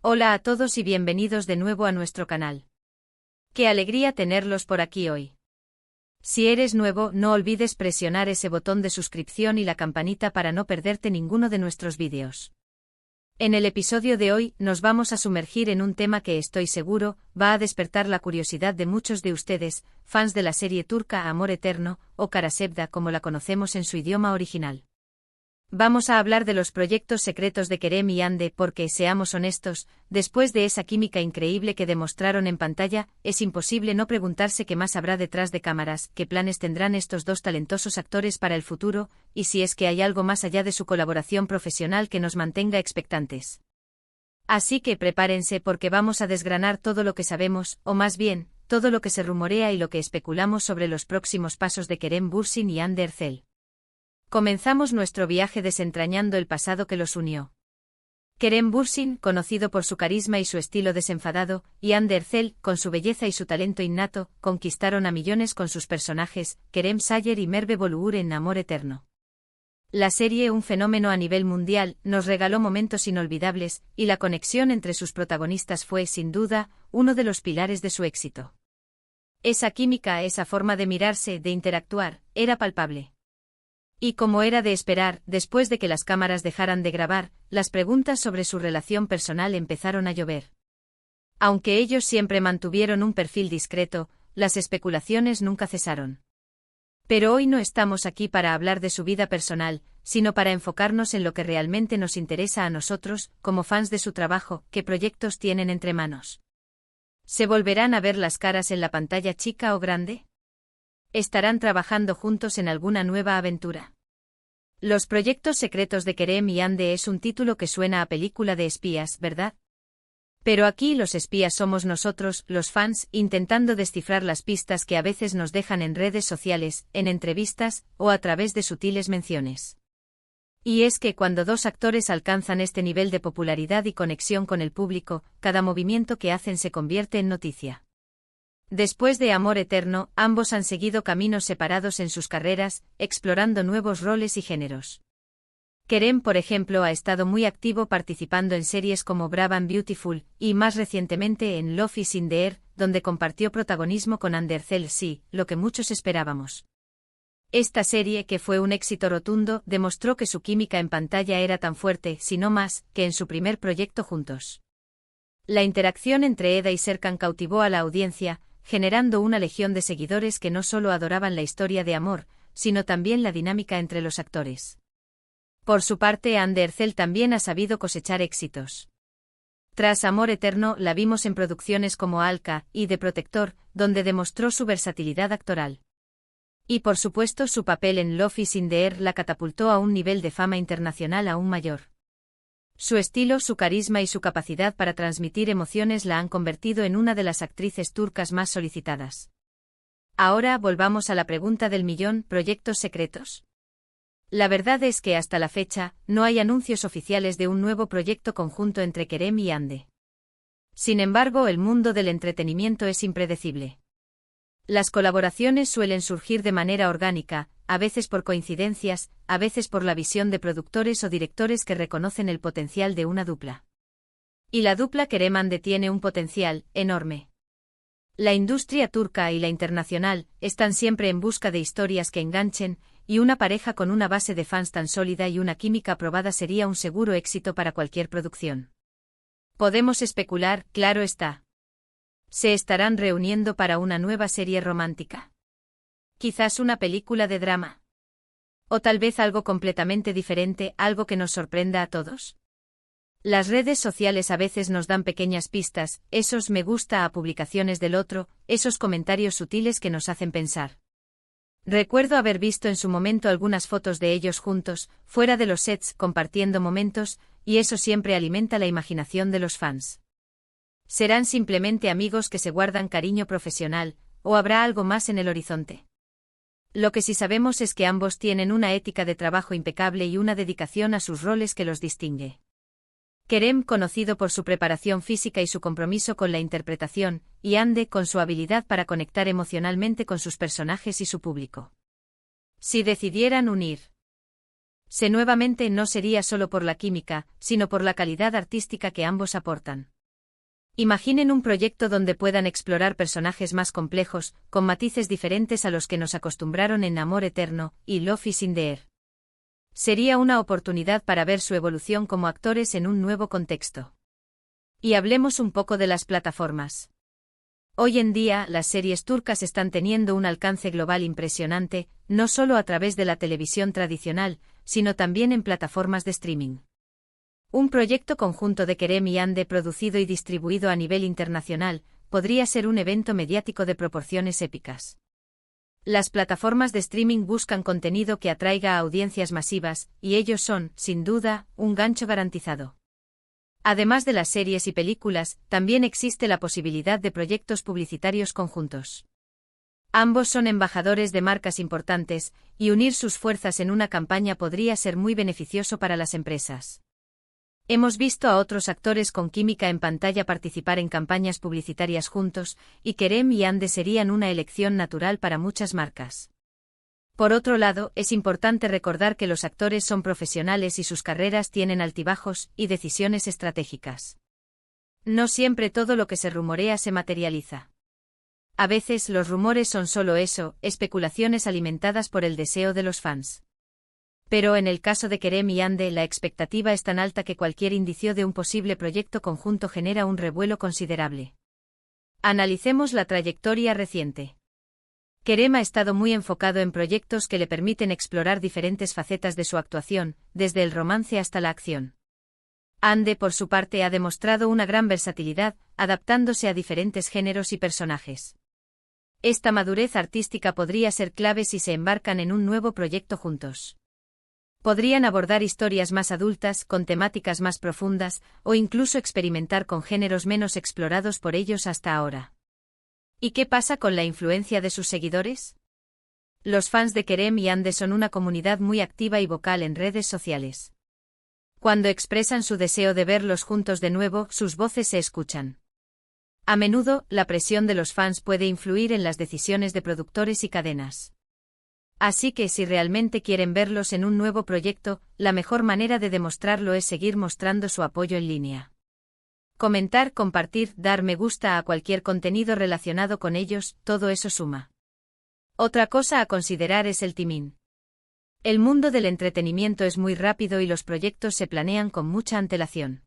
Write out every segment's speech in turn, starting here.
Hola a todos y bienvenidos de nuevo a nuestro canal. Qué alegría tenerlos por aquí hoy. Si eres nuevo, no olvides presionar ese botón de suscripción y la campanita para no perderte ninguno de nuestros vídeos. En el episodio de hoy, nos vamos a sumergir en un tema que estoy seguro va a despertar la curiosidad de muchos de ustedes, fans de la serie turca Amor Eterno, o Kara Sevda como la conocemos en su idioma original. Vamos a hablar de los proyectos secretos de Kerem y Hande porque, seamos honestos, después de esa química increíble que demostraron en pantalla, es imposible no preguntarse qué más habrá detrás de cámaras, qué planes tendrán estos dos talentosos actores para el futuro, y si es que hay algo más allá de su colaboración profesional que nos mantenga expectantes. Así que prepárense porque vamos a desgranar todo lo que sabemos, o más bien, todo lo que se rumorea y lo que especulamos sobre los próximos pasos de Kerem Bürsin y Hande Erçel. Comenzamos nuestro viaje desentrañando el pasado que los unió. Kerem Bürsin, conocido por su carisma y su estilo desenfadado, y Hande Erçel, con su belleza y su talento innato, conquistaron a millones con sus personajes, Kerem Sayer y Merve Boluğur en Amor Eterno. La serie, un fenómeno a nivel mundial, nos regaló momentos inolvidables, y la conexión entre sus protagonistas fue, sin duda, uno de los pilares de su éxito. Esa química, esa forma de mirarse, de interactuar, era palpable. Y como era de esperar, después de que las cámaras dejaran de grabar, las preguntas sobre su relación personal empezaron a llover. Aunque ellos siempre mantuvieron un perfil discreto, las especulaciones nunca cesaron. Pero hoy no estamos aquí para hablar de su vida personal, sino para enfocarnos en lo que realmente nos interesa a nosotros, como fans de su trabajo, qué proyectos tienen entre manos. ¿Se volverán a ver las caras en la pantalla chica o grande? ¿Estarán trabajando juntos en alguna nueva aventura? Los proyectos secretos de Kerem y Hande es un título que suena a película de espías, ¿verdad? Pero aquí los espías somos nosotros, los fans, intentando descifrar las pistas que a veces nos dejan en redes sociales, en entrevistas, o a través de sutiles menciones. Y es que cuando dos actores alcanzan este nivel de popularidad y conexión con el público, cada movimiento que hacen se convierte en noticia. Después de Amor Eterno, ambos han seguido caminos separados en sus carreras, explorando nuevos roles y géneros. Kerem, por ejemplo, ha estado muy activo participando en series como Brave and Beautiful, y más recientemente en Love is in the Air, donde compartió protagonismo con Hande Erçel, sí, lo que muchos esperábamos. Esta serie, que fue un éxito rotundo, demostró que su química en pantalla era tan fuerte, si no más, que en su primer proyecto juntos. La interacción entre Eda y Serkan cautivó a la audiencia, generando una legión de seguidores que no solo adoraban la historia de amor, sino también la dinámica entre los actores. Por su parte, Hande Erçel también ha sabido cosechar éxitos. Tras Amor Eterno, la vimos en producciones como Alka y The Protector, donde demostró su versatilidad actoral. Y por supuesto, su papel en Love is in the Air la catapultó a un nivel de fama internacional aún mayor. Su estilo, su carisma y su capacidad para transmitir emociones la han convertido en una de las actrices turcas más solicitadas. Ahora volvamos a la pregunta del millón, ¿proyectos secretos? La verdad es que hasta la fecha, no hay anuncios oficiales de un nuevo proyecto conjunto entre Kerem y Hande. Sin embargo, el mundo del entretenimiento es impredecible. Las colaboraciones suelen surgir de manera orgánica, a veces por coincidencias, a veces por la visión de productores o directores que reconocen el potencial de una dupla. Y la dupla Kerem-Hande tiene un potencial enorme. La industria turca y la internacional están siempre en busca de historias que enganchen, y una pareja con una base de fans tan sólida y una química probada sería un seguro éxito para cualquier producción. Podemos especular, claro está. ¿Se estarán reuniendo para una nueva serie romántica? ¿Quizás una película de drama? ¿O tal vez algo completamente diferente, algo que nos sorprenda a todos? Las redes sociales a veces nos dan pequeñas pistas, esos me gusta a publicaciones del otro, esos comentarios sutiles que nos hacen pensar. Recuerdo haber visto en su momento algunas fotos de ellos juntos, fuera de los sets, compartiendo momentos, y eso siempre alimenta la imaginación de los fans. ¿Serán simplemente amigos que se guardan cariño profesional, o habrá algo más en el horizonte? Lo que sí sabemos es que ambos tienen una ética de trabajo impecable y una dedicación a sus roles que los distingue. Kerem, conocido por su preparación física y su compromiso con la interpretación, y Hande, con su habilidad para conectar emocionalmente con sus personajes y su público. Si decidieran unir Sé nuevamente no sería solo por la química, sino por la calidad artística que ambos aportan. Imaginen un proyecto donde puedan explorar personajes más complejos, con matices diferentes a los que nos acostumbraron en Amor Eterno y Love is in the Air. Sería una oportunidad para ver su evolución como actores en un nuevo contexto. Y hablemos un poco de las plataformas. Hoy en día, las series turcas están teniendo un alcance global impresionante, no solo a través de la televisión tradicional, sino también en plataformas de streaming. Un proyecto conjunto de Kerem y Hande producido y distribuido a nivel internacional, podría ser un evento mediático de proporciones épicas. Las plataformas de streaming buscan contenido que atraiga a audiencias masivas, y ellos son, sin duda, un gancho garantizado. Además de las series y películas, también existe la posibilidad de proyectos publicitarios conjuntos. Ambos son embajadores de marcas importantes, y unir sus fuerzas en una campaña podría ser muy beneficioso para las empresas. Hemos visto a otros actores con química en pantalla participar en campañas publicitarias juntos, y Kerem y Hande serían una elección natural para muchas marcas. Por otro lado, es importante recordar que los actores son profesionales y sus carreras tienen altibajos y decisiones estratégicas. No siempre todo lo que se rumorea se materializa. A veces los rumores son solo eso, especulaciones alimentadas por el deseo de los fans. Pero en el caso de Kerem y Hande, la expectativa es tan alta que cualquier indicio de un posible proyecto conjunto genera un revuelo considerable. Analicemos la trayectoria reciente. Kerem ha estado muy enfocado en proyectos que le permiten explorar diferentes facetas de su actuación, desde el romance hasta la acción. Hande, por su parte, ha demostrado una gran versatilidad, adaptándose a diferentes géneros y personajes. Esta madurez artística podría ser clave si se embarcan en un nuevo proyecto juntos. Podrían abordar historias más adultas, con temáticas más profundas, o incluso experimentar con géneros menos explorados por ellos hasta ahora. ¿Y qué pasa con la influencia de sus seguidores? Los fans de Kerem y Hande son una comunidad muy activa y vocal en redes sociales. Cuando expresan su deseo de verlos juntos de nuevo, sus voces se escuchan. A menudo, la presión de los fans puede influir en las decisiones de productores y cadenas. Así que si realmente quieren verlos en un nuevo proyecto, la mejor manera de demostrarlo es seguir mostrando su apoyo en línea. Comentar, compartir, dar me gusta a cualquier contenido relacionado con ellos, todo eso suma. Otra cosa a considerar es el timing. El mundo del entretenimiento es muy rápido y los proyectos se planean con mucha antelación.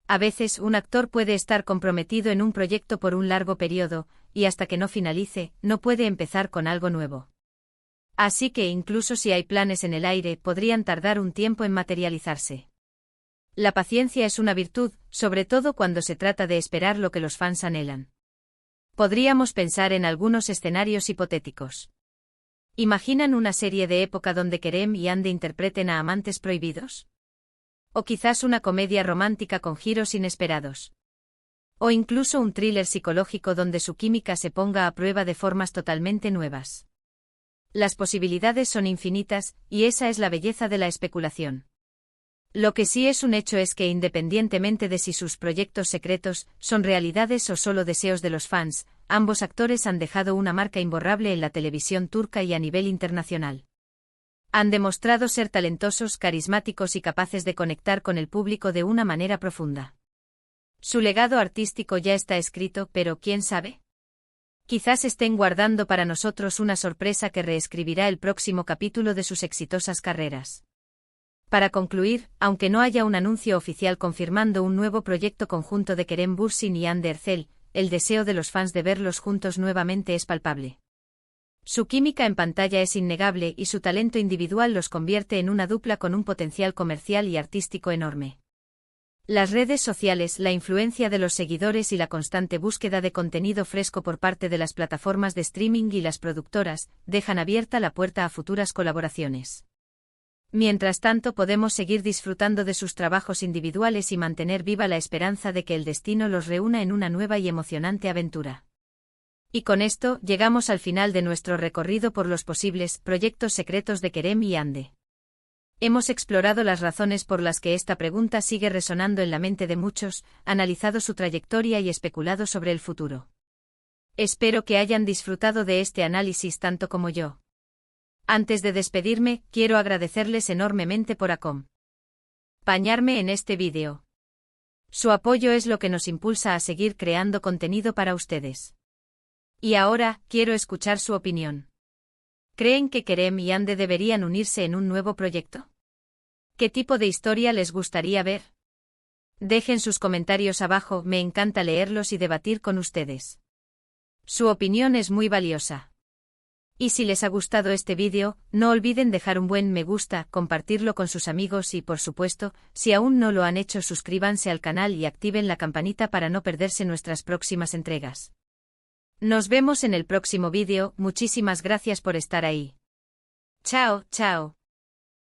A veces un actor puede estar comprometido en un proyecto por un largo periodo, y hasta que no finalice, no puede empezar con algo nuevo. Así que incluso si hay planes en el aire, podrían tardar un tiempo en materializarse. La paciencia es una virtud, sobre todo cuando se trata de esperar lo que los fans anhelan. Podríamos pensar en algunos escenarios hipotéticos. ¿Imaginan una serie de época donde Kerem y Hande interpreten a amantes prohibidos? O quizás una comedia romántica con giros inesperados. O incluso un thriller psicológico donde su química se ponga a prueba de formas totalmente nuevas. Las posibilidades son infinitas, y esa es la belleza de la especulación. Lo que sí es un hecho es que independientemente de si sus proyectos secretos son realidades o solo deseos de los fans, ambos actores han dejado una marca imborrable en la televisión turca y a nivel internacional. Han demostrado ser talentosos, carismáticos y capaces de conectar con el público de una manera profunda. Su legado artístico ya está escrito, pero ¿quién sabe? Quizás estén guardando para nosotros una sorpresa que reescribirá el próximo capítulo de sus exitosas carreras. Para concluir, aunque no haya un anuncio oficial confirmando un nuevo proyecto conjunto de Kerem Bürsin y Hande Erçel, el deseo de los fans de verlos juntos nuevamente es palpable. Su química en pantalla es innegable y su talento individual los convierte en una dupla con un potencial comercial y artístico enorme. Las redes sociales, la influencia de los seguidores y la constante búsqueda de contenido fresco por parte de las plataformas de streaming y las productoras, dejan abierta la puerta a futuras colaboraciones. Mientras tanto, podemos seguir disfrutando de sus trabajos individuales y mantener viva la esperanza de que el destino los reúna en una nueva y emocionante aventura. Y con esto, llegamos al final de nuestro recorrido por los posibles proyectos secretos de Kerem y Hande. Hemos explorado las razones por las que esta pregunta sigue resonando en la mente de muchos, analizado su trayectoria y especulado sobre el futuro. Espero que hayan disfrutado de este análisis tanto como yo. Antes de despedirme, quiero agradecerles enormemente por acompañarme en este vídeo. Su apoyo es lo que nos impulsa a seguir creando contenido para ustedes. Y ahora, quiero escuchar su opinión. ¿Creen que Kerem y Ande deberían unirse en un nuevo proyecto? ¿Qué tipo de historia les gustaría ver? Dejen sus comentarios abajo, me encanta leerlos y debatir con ustedes. Su opinión es muy valiosa. Y si les ha gustado este vídeo, no olviden dejar un buen me gusta, compartirlo con sus amigos y, por supuesto, si aún no lo han hecho, suscríbanse al canal y activen la campanita para no perderse nuestras próximas entregas. Nos vemos en el próximo vídeo, muchísimas gracias por estar ahí. Chao, chao.